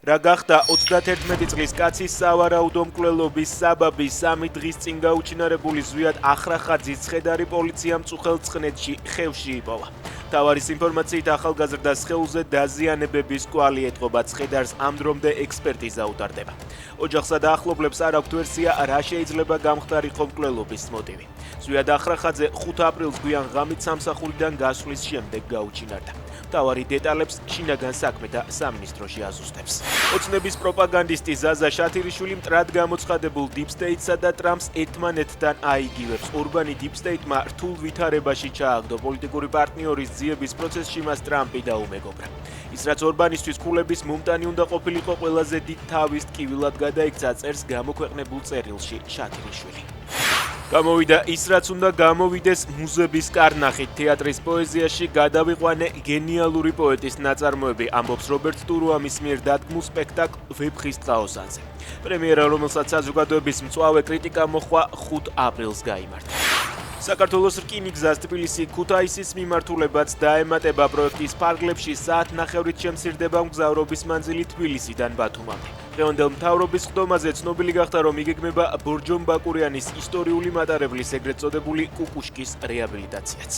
რა გახდა 31 წლის კაცის სავარაუდო მკვლელობის საბაბი 3 დღის წინ გაუჩინარებული ზვიად ახრახაძის ცხედარი პოლიციამ წუხელ წყნეთში ხევში იპოვა. თავარის ინფორმაციით ახალგაზრდა სხეულზე დაზიანებების კვალი ეტყობა, ცხედარს ამ დრომდე ექსპერტიზა უტარდება. ოჯახსა და ახლობლებს არ აქვთ ვერსია, რა შეიძლება გამხდარიყო მკვლელობის მოტივი. ზვიად ახრახაძე 5 აპრილს გვიან ღამით სამსახურიდან გასვლის შემდეგ გაუჩინარდა. თავარი დეტალებს შინაგან საქმეთა სამინისტროში აზუსტებს. ოცნების პროპაგანდისტი ზაზა შათირიშვილი მტრად გამოცხადებულ Deep State-სა და Trump-ს ერთმანეთთან აიგივებს. ორბანი Deep State-მა რთულ ვითარებაში ჩააგდო პოლიტიკური პარტნიორის ძიების პროცესში მას ტრამპი დაუმეგობრა. ის რაც ორბანისთვის ქულების მომტანი უნდა ყოფილიყო ყველაზე დიდ თავის ტკივილად გადაიქცა, წერს გამოქვეყნებულ წერილში შათირიშვილი. გამოვიდა ის რაც უნდა გამოვიდეს მუზების კარნახით. თეატრის პოეზიაში გადავიყვანე გენიალური პოეტის ნაწარმოები, ამბობს რობერტ ტურუამის მიერ დადგმულ სპექტაკლ ვეფხის ტყაოსანზე. პრემიერა, რომელსაც საზოგადოების მწვავე კრიტიკა მოჰყვა, 5 აპრილს გაიმართა. საქართველოს რკინიგზას თბილისი-ქუთაისის მიმართულებაც დაემატება. პროექტის ფარგლებში საათნახევრით შემცირდება მგზავრობის მანძილი თბილისიდან ბათუმამდე. დღევანდელ მთავრობის ხდომაზე ცნობილი გახდა, რომ იგეგმება ბორჯომ ბაკურიანის ისტორიული მატარებლის ეგრეთ წოდებული კუკუშკის რეაბილიტაციაც.